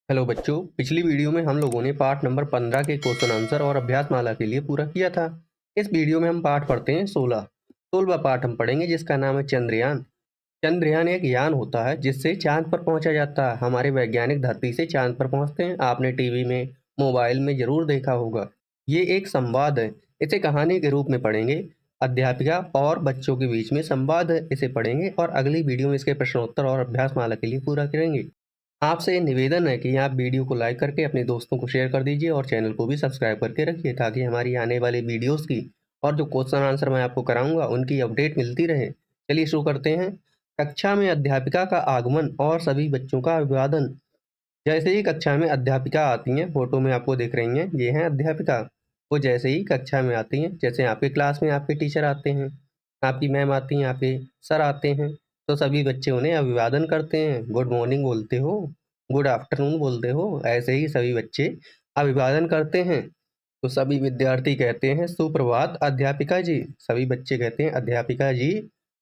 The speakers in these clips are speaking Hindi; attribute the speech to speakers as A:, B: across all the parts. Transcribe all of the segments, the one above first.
A: हेलो बच्चों, पिछली वीडियो में हम लोगों ने पाठ नंबर 15 के क्वेश्चन आंसर और अभ्यास माला के लिए पूरा किया था। इस वीडियो में हम पाठ पढ़ते हैं 16वां पाठ हम पढ़ेंगे जिसका नाम है चंद्रयान। चंद्रयान एक यान होता है जिससे चांद पर पहुंचा जाता है। हमारे वैज्ञानिक धरती से चांद पर पहुंचते हैं। आपने टीवी में, मोबाइल में जरूर देखा होगा। ये एक संवाद है। इसे कहानी के रूप में पढ़ेंगे। अध्यापिका और बच्चों के बीच में संवाद है, इसे पढ़ेंगे और अगली वीडियो में इसके प्रश्नोत्तर और अभ्यास माला के लिए पूरा करेंगे। आपसे निवेदन है कि आप वीडियो को लाइक करके अपने दोस्तों को शेयर कर दीजिए और चैनल को भी सब्सक्राइब करके रखिए ताकि हमारी आने वाली वीडियोस की और जो क्वेश्चन आंसर मैं आपको कराऊंगा उनकी अपडेट मिलती रहे। चलिए शुरू करते हैं। कक्षा में अध्यापिका का आगमन और सभी बच्चों का अभिवादन। जैसे ही कक्षा में अध्यापिका आती हैं, फोटो में आपको दिख रही हैं, ये हैं अध्यापिका। वो जैसे ही कक्षा में आती हैं, जैसे आपके क्लास में आपके टीचर आते हैं, आपकी मैम आती हैं, आपके सर आते हैं, तो सभी बच्चे उन्हें अभिवादन करते हैं। गुड मॉर्निंग बोलते हो, गुड आफ्टरनून बोलते हो, ऐसे ही सभी बच्चे अभिवादन करते हैं। तो सभी विद्यार्थी कहते हैं सुप्रभात अध्यापिका जी। सभी बच्चे कहते हैं अध्यापिका जी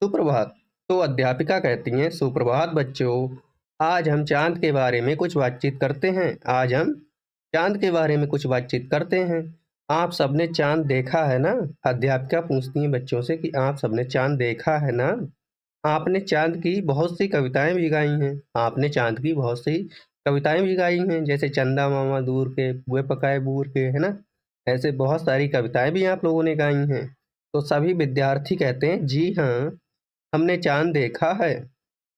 A: सुप्रभात। तो अध्यापिका कहती हैं सुप्रभात बच्चों, आज हम चांद के बारे में कुछ बातचीत करते हैं। आज हम चांद के बारे में कुछ बातचीत करते हैं। आप सबने चांद देखा है ना? अध्यापिका पूछती हैं बच्चों से कि आप सबने चांद देखा है ना? आपने चाँद की बहुत सी कविताएँ भी गाई हैं। आपने चाँद की बहुत सी कविताएँ भी गाई हैं, जैसे चंदा मामा दूर के, बुए पकाए बूर के, है ना? ऐसे बहुत सारी कविताएँ भी आप लोगों ने गाई हैं। तो सभी विद्यार्थी कहते हैं, जी हाँ, हमने चाँद देखा है।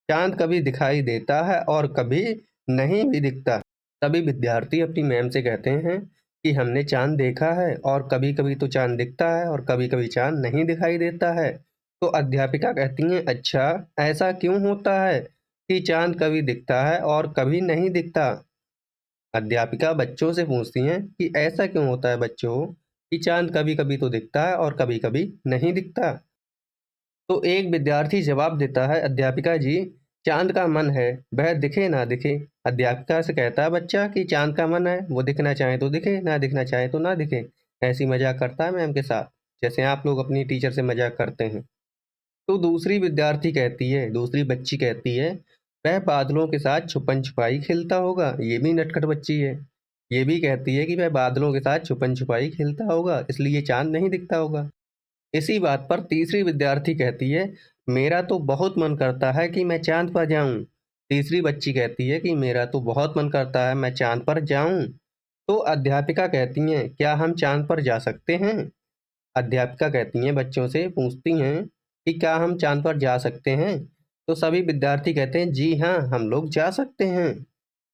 A: चाँद कभी दिखाई देता है और कभी नहीं भी दिखता। सभी विद्यार्थी अपनी मैम से कहते हैं कि हमने चाँद देखा है और कभी-कभी तो चाँद दिखता है और कभी-कभी चाँद नहीं दिखाई देता है। तो अध्यापिका कहती हैं, अच्छा ऐसा क्यों होता है कि चाँद कभी दिखता है और कभी नहीं दिखता? अध्यापिका बच्चों से पूछती हैं कि ऐसा क्यों होता है बच्चों कि चाँद कभी-कभी तो दिखता है और कभी-कभी नहीं दिखता? तो एक विद्यार्थी जवाब देता है, अध्यापिका जी, चाँद का मन है, वह दिखे ना दिखे। अध्यापिका से कहता है बच्चा कि चाँद का मन है, वो दिखना चाहे तो दिखे, ना दिखना चाहे तो ना दिखे। ऐसी मजाक करता है मैम के साथ, जैसे आप लोग अपनी टीचर से मजाक करते हैं। तो दूसरी बच्ची कहती है, वह बादलों के साथ छुपन-छुपाई खेलता होगा। ये भी नटखट बच्ची है। ये भी कहती है कि वह बादलों के साथ छुपन-छुपाई खेलता होगा, इसलिए चाँद नहीं दिखता होगा। इसी बात पर तीसरी विद्यार्थी कहती है, मेरा तो बहुत मन करता है कि मैं चाँद पर जाऊँ। तीसरी बच्ची कहती है कि मेरा तो बहुत मन करता है मैं चाँद पर जाऊँ। तो अध्यापिका कहती हैं, क्या हम चाँद पर जा सकते हैं? अध्यापिका कहती हैं बच्चों से पूछती हैं कि क्या हम चाँद पर जा सकते हैं? तो सभी विद्यार्थी कहते हैं, जी हाँ, हम लोग जा सकते हैं।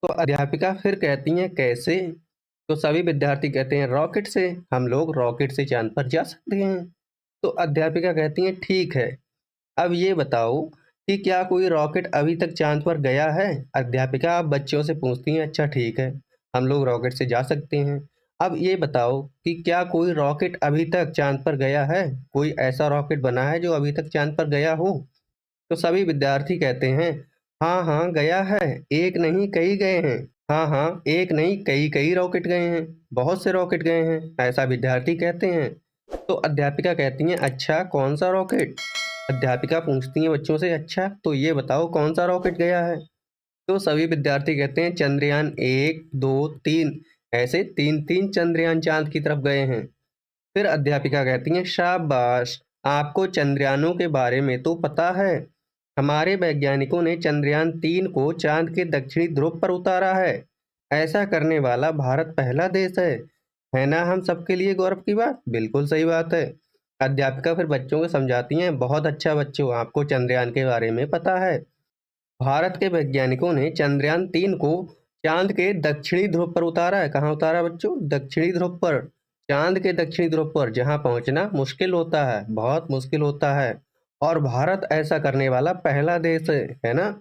A: तो अध्यापिका फिर कहती हैं, कैसे? तो सभी विद्यार्थी कहते हैं, रॉकेट से। हम लोग रॉकेट से चाँद पर जा सकते हैं। तो अध्यापिका कहती हैं, ठीक है, अब ये बताओ कि क्या कोई रॉकेट अभी तक चाँद पर गया है? अध्यापिका अब बच्चों से पूछती हैं, अच्छा ठीक है, हम लोग रॉकेट से जा सकते हैं। अब ये बताओ कि क्या कोई रॉकेट अभी तक चाँद पर गया है? कोई ऐसा रॉकेट बना है जो अभी तक चाँद पर गया हो? तो सभी विद्यार्थी कहते हैं, हाँ, हाँ, गया है, एक नहीं कई गए हैं। हाँ, हाँ, एक नहीं कई-कई रॉकेट गए हैं, बहुत से रॉकेट गए हैं, ऐसा विद्यार्थी कहते हैं। तो अध्यापिका कहती हैं, अच्छा कौन-सा रॉकेट? अध्यापिका पूछती हैं बच्चों से, अच्छा तो ये बताओ कौन-सा रॉकेट गया है? तो सभी विद्यार्थी कहते हैं, चंद्रयान 1, 2, 3, ऐसे 3-3 चंद्रयान चाँद की तरफ गए हैं। फिर अध्यापिका कहती हैं, शाबाश, आपको चंद्रयानों के बारे में तो पता है। हमारे वैज्ञानिकों ने चंद्रयान 3 को चाँद के दक्षिणी ध्रुव पर उतारा है। ऐसा करने वाला भारत पहला देश है। है ना हम सबके लिए गौरव की बात? बिल्कुल सही बात है। अध्यापिका फिर बच्चों को समझाती हैं, बहुत अच्छा बच्चों, आपको चंद्रयान के बारे में पता है। भारत के वैज्ञानिकों ने चंद्रयान 3 को चाँद के दक्षिणी ध्रुव पर उतारा है। कहाँ उतारा बच्चों? दक्षिणी ध्रुव पर। चाँद के दक्षिणी ध्रुव पर, जहाँ पहुँचना मुश्किल होता है, बहुत मुश्किल होता है। और भारत ऐसा करने वाला पहला देश है ना?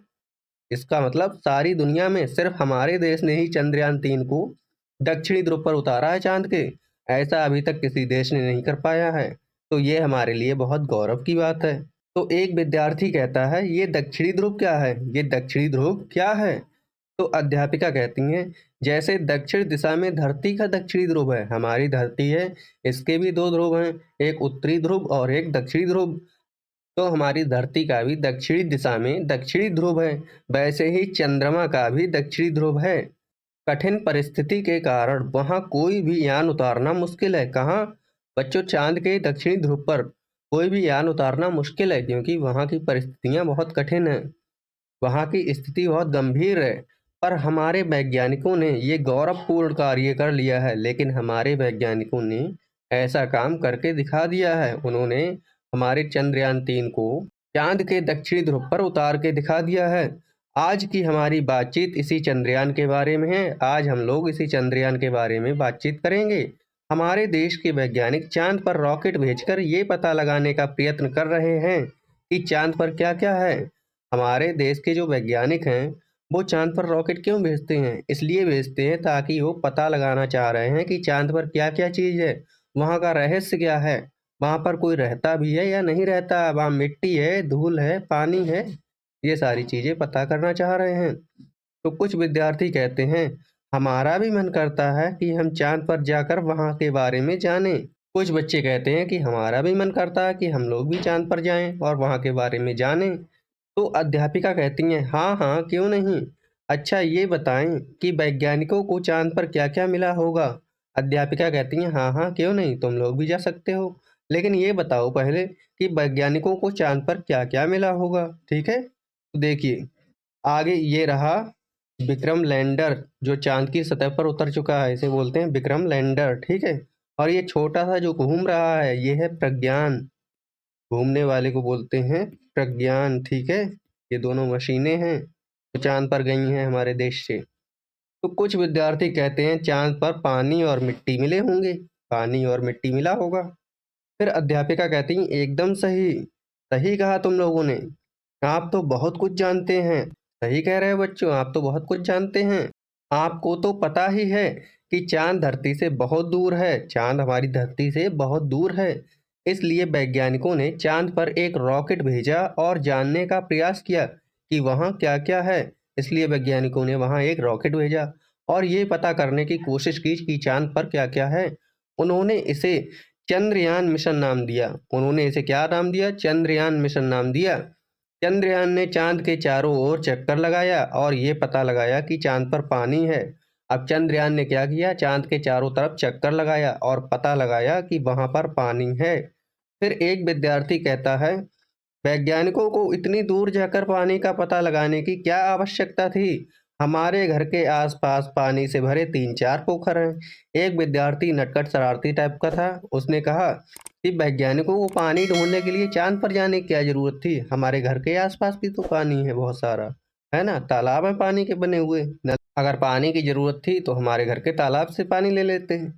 A: इसका मतलब सारी दुनिया में सिर्फ हमारे देश ने ही चंद्रयान 3 को दक्षिणी ध्रुव पर उतारा है चाँद के। ऐसा अभी तक किसी देश ने नहीं कर पाया है। तो ये हमारे लिए बहुत गौरव की बात है। तो एक विद्यार्थी कहता है, ये दक्षिणी ध्रुव क्या है? ये दक्षिणी ध्रुव क्या है? तो अध्यापिका कहती हैं, जैसे दक्षिण दिशा में धरती का दक्षिणी ध्रुव है, हमारी धरती है, इसके भी 2 ध्रुव हैं, एक उत्तरी ध्रुव और एक दक्षिणी ध्रुव। तो हमारी धरती का भी दक्षिणी दिशा में दक्षिणी ध्रुव है, वैसे ही चंद्रमा का भी दक्षिणी ध्रुव है। कठिन परिस्थिति के कारण वहां कोई भी यान उतारना मुश्किल है। कहाँ बच्चों? चांद के दक्षिणी ध्रुव पर कोई भी यान उतारना मुश्किल है, क्योंकि वहां की परिस्थितियां बहुत कठिन हैं, वहां की स्थिति बहुत गंभीर है। पर हमारे वैज्ञानिकों ने ये गौरवपूर्ण कार्य कर लिया है। लेकिन हमारे वैज्ञानिकों ने ऐसा काम करके दिखा दिया है। उन्होंने हमारे चंद्रयान 3 को चांद के दक्षिणी ध्रुव पर उतार के दिखा दिया है। आज की हमारी बातचीत इसी चंद्रयान के बारे में है। आज हम लोग इसी चंद्रयान के बारे में बातचीत करेंगे। हमारे देश के वैज्ञानिक चांद पर रॉकेट भेजकर ये पता लगाने का प्रयत्न कर रहे हैं कि चांद पर क्या क्या है। हमारे देश के जो वैज्ञानिक हैं वो चांद पर रॉकेट क्यों भेजते हैं? इसलिए भेजते हैं ताकि वो पता लगाना चाह रहे हैं कि चांद पर क्या क्या चीज़ है, वहाँ का रहस्य क्या है, वहाँ पर कोई रहता भी है या नहीं रहता, वहाँ मिट्टी है, धूल है, पानी है, ये सारी चीज़ें पता करना चाह रहे हैं। तो कुछ विद्यार्थी कहते हैं हमारा भी मन करता है कि हम चांद पर जाकर वहाँ के बारे में जानें। कुछ बच्चे कहते हैं कि हमारा भी मन करता है कि हम लोग भी चांद पर जाएं और वहाँ के बारे में जानें। तो अध्यापिका कहती हैं हाँ हाँ क्यों नहीं। अच्छा ये बताएं कि वैज्ञानिकों को चांद पर क्या क्या मिला होगा। अध्यापिका कहती हैं हाँ हाँ क्यों नहीं, तुम लोग भी जा सकते हो। लेकिन ये बताओ पहले कि वैज्ञानिकों को चांद पर क्या क्या मिला होगा। ठीक है, तो देखिए आगे ये रहा विक्रम लैंडर, जो चांद की सतह पर उतर चुका है, इसे बोलते हैं विक्रम लैंडर। ठीक है, और ये छोटा सा जो घूम रहा है ये है प्रज्ञान, घूमने वाले को बोलते हैं प्रज्ञान। ठीक है, ये दोनों मशीनें हैं जो चांद पर गई हैं हमारे देश से। तो कुछ विद्यार्थी कहते हैं चांद पर पानी और मिट्टी मिले होंगे, पानी और मिट्टी मिला होगा। फिर अध्यापिका कहती हैं एकदम सही, सही कहा तुम लोगों ने, आप तो बहुत कुछ जानते हैं। सही कह रहे हो बच्चों, आप तो बहुत कुछ जानते हैं। आपको तो पता ही है कि चांद धरती से बहुत दूर है, चांद हमारी धरती से बहुत दूर है। इसलिए वैज्ञानिकों ने चांद पर एक रॉकेट भेजा और जानने का प्रयास किया कि वहाँ क्या क्या है। इसलिए वैज्ञानिकों ने वहाँ एक रॉकेट भेजा और ये पता करने की कोशिश की कि चांद पर क्या क्या है। उन्होंने इसे चंद्रयान मिशन नाम दिया। उन्होंने इसे क्या नाम दिया? चंद्रयान मिशन नाम दिया। चंद्रयान ने चांद के चारों ओर चक्कर लगाया और ये पता लगाया कि चांद पर पानी है। अब चंद्रयान ने क्या किया? चांद के चारों तरफ चक्कर लगाया और पता लगाया कि वहां पर पानी है। फिर एक विद्यार्थी कहता है वैज्ञानिकों को इतनी दूर जाकर पानी का पता लगाने की क्या आवश्यकता थी? हमारे घर के आसपास पानी से भरे 3-4 पोखर हैं। एक विद्यार्थी नटखट शरारती टाइप का था। उसने कहा कि वैज्ञानिकों को पानी ढूंढने के लिए चांद पर जाने की क्या जरूरत थी? हमारे घर के आसपास भी तो पानी है बहुत सारा, है ना, तालाब है पानी के बने हुए। अगर पानी की जरूरत थी तो हमारे घर के तालाब से पानी ले लेते हैं।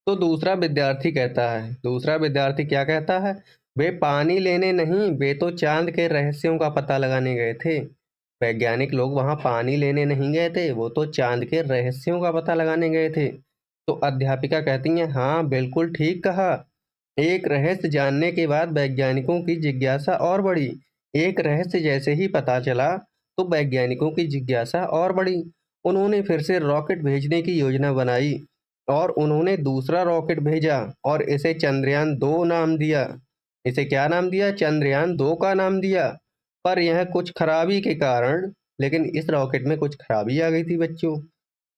A: तो दूसरा विद्यार्थी कहता है, दूसरा विद्यार्थी क्या कहता है? वे पानी लेने नहीं, वे तो चांद के रहस्यों का पता लगाने गए थे। वैज्ञानिक लोग वहां पानी लेने नहीं गए थे, वो तो चांद के रहस्यों का पता लगाने गए थे। तो अध्यापिका कहती हैं हाँ बिल्कुल ठीक कहा। एक रहस्य जानने के बाद वैज्ञानिकों की जिज्ञासा और बढ़ी। एक रहस्य जैसे ही पता चला तो वैज्ञानिकों की जिज्ञासा और बढ़ी। उन्होंने फिर से रॉकेट भेजने की योजना बनाई और उन्होंने दूसरा रॉकेट भेजा और इसे चंद्रयान 2 नाम दिया। इसे क्या नाम दिया? चंद्रयान 2 का नाम दिया। पर यह कुछ खराबी के कारण, लेकिन इस रॉकेट में कुछ खराबी आ गई थी बच्चों।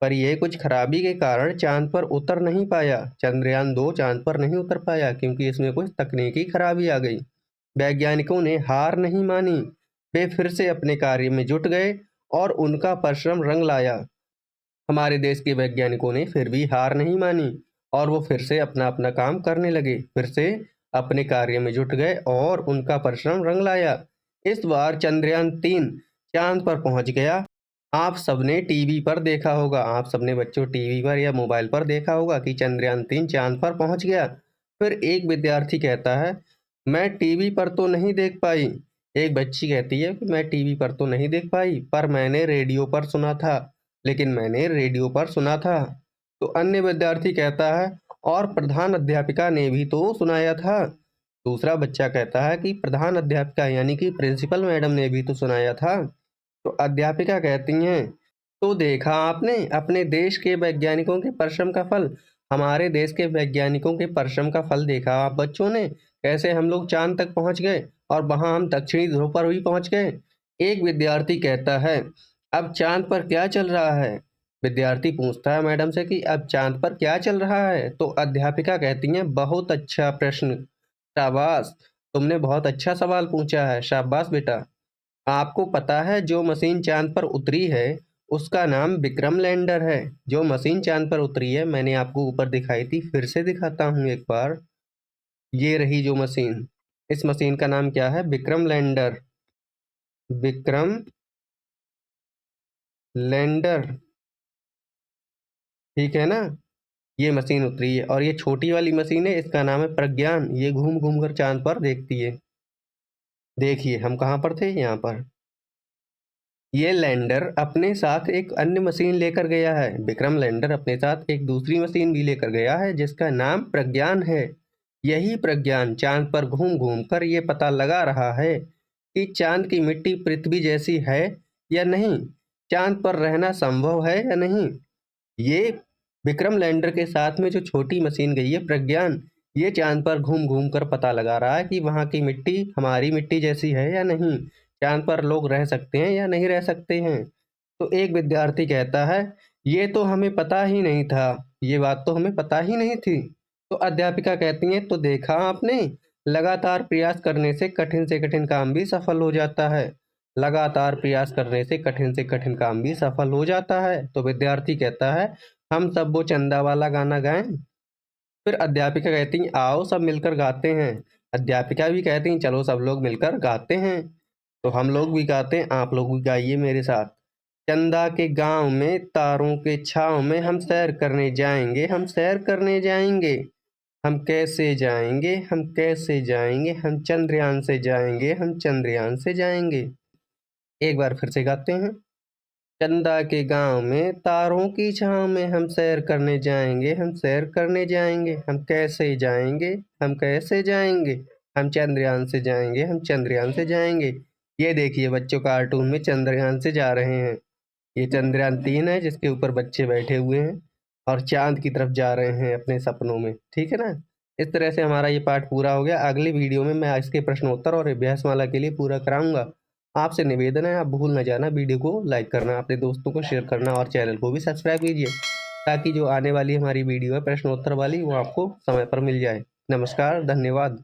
A: पर यह कुछ खराबी के कारण चांद पर उतर नहीं पाया। चंद्रयान 2 चांद पर नहीं उतर पाया क्योंकि इसमें कुछ तकनीकी खराबी आ गई। वैज्ञानिकों ने हार नहीं मानी, वे फिर से अपने कार्य में जुट गए और उनका परिश्रम रंग लाया। हमारे देश के वैज्ञानिकों ने फिर भी हार नहीं मानी और वो फिर से अपना अपना काम करने लगे, फिर से अपने कार्य में जुट गए और उनका परिश्रम रंग लाया। इस बार चंद्रयान 3 चांद पर पहुंच गया। आप सबने टीवी पर देखा होगा, आप सबने बच्चों टीवी पर या मोबाइल पर देखा होगा कि चंद्रयान 3 चांद पर पहुंच गया। फिर एक विद्यार्थी कहता है मैं टीवी पर तो नहीं देख पाई। एक बच्ची कहती है कि मैं टीवी पर तो नहीं देख पाई, पर मैंने रेडियो पर सुना था, लेकिन मैंने रेडियो पर सुना था। तो अन्य विद्यार्थी कहता है और प्रधान अध्यापिका ने भी तो सुनाया था। दूसरा बच्चा कहता है कि प्रधान अध्यापिका यानी कि प्रिंसिपल मैडम ने भी तो सुनाया था। तो अध्यापिका कहती हैं तो देखा आपने अपने देश के वैज्ञानिकों के परिश्रम का फल, हमारे देश के वैज्ञानिकों के परिश्रम का फल देखा आप बच्चों ने, कैसे हम लोग चांद तक पहुंच गए और वहां हम दक्षिणी ध्रुव पर भी पहुंच गए। एक विद्यार्थी कहता है अब चांद पर क्या चल रहा है? विद्यार्थी पूछता है मैडम से कि अब चांद पर क्या चल रहा है? तो अध्यापिका कहती हैं बहुत अच्छा प्रश्न, शाबाश, तुमने बहुत अच्छा सवाल पूछा है, शाबाश बेटा। आपको पता है जो मशीन चांद पर उतरी है उसका नाम विक्रम लैंडर है। जो मशीन चांद पर उतरी है मैंने आपको ऊपर दिखाई थी, फिर से दिखाता हूँ एक बार। ये रही जो मशीन, इस मशीन का नाम क्या है? विक्रम लैंडर। विक्रम लैंडर, ठीक है ना? ये मशीन उतरी है और ये छोटी वाली मशीन है, इसका नाम है प्रज्ञान। ये घूम घूम कर चांद पर देखती है। देखिए हम कहाँ पर थे? यहाँ पर। ये लैंडर अपने साथ एक अन्य मशीन लेकर गया है। विक्रम लैंडर अपने साथ एक दूसरी मशीन भी लेकर गया है जिसका नाम प्रज्ञान है। यही प्रज्ञान चांद पर घूम घूम कर ये पता लगा रहा है कि चांद की मिट्टी पृथ्वी जैसी है या नहीं, चांद पर रहना संभव है या नहीं। ये विक्रम लैंडर के साथ में जो छोटी मशीन गई है प्रज्ञान, ये चांद पर घूम घूम कर पता लगा रहा है कि वहाँ की मिट्टी हमारी मिट्टी जैसी है या नहीं, चांद पर लोग रह सकते हैं या नहीं रह सकते हैं। तो एक विद्यार्थी कहता है ये तो हमें पता ही नहीं था, ये बात तो हमें पता ही नहीं थी। तो अध्यापिका कहती हैं तो देखा आपने, लगातार प्रयास करने से कठिन काम भी सफल हो जाता है। लगातार प्रयास करने से कठिन काम भी सफल हो जाता है। तो विद्यार्थी कहता है हम सब वो चंदा वाला गाना गाएं। फिर अध्यापिका कहती हैं आओ सब मिलकर गाते हैं। अध्यापिका भी कहती हैं चलो सब लोग मिलकर गाते हैं। तो हम लोग भी गाते हैं, आप लोग भी गाइए मेरे साथ। चंदा के गांव में तारों के छाँव में हम सैर करने जाएंगे, हम सैर करने जाएंगे। हम कैसे जाएंगे, हम कैसे जाएंगे, हम चंद्रयान से जाएंगे, हम चंद्रयान से जाएंगे। एक बार फिर से गाते हैं। चंदा के गांव में तारों की छाँव में हम सैर करने जाएंगे, हम सैर करने जाएंगे। हम कैसे जाएंगे, हम कैसे जाएंगे, हम चंद्रयान से जाएंगे, हम चंद्रयान से जाएंगे। ये देखिए बच्चों कार्टून में चंद्रयान से जा रहे हैं। ये चंद्रयान 3 है जिसके ऊपर बच्चे बैठे हुए हैं और चांद की तरफ जा रहे हैं अपने सपनों में, ठीक है ना? इस तरह से हमारा ये पाठ पूरा हो गया। अगली वीडियो में मैं इसके प्रश्नोत्तर और अभ्यासमाला के लिए पूरा कराऊंगा। आपसे निवेदन है आप भूल न जाना वीडियो को लाइक करना, अपने दोस्तों को शेयर करना और चैनल को भी सब्सक्राइब कीजिए ताकि जो आने वाली हमारी वीडियो है प्रश्नोत्तर वाली वो आपको समय पर मिल जाए। नमस्कार, धन्यवाद।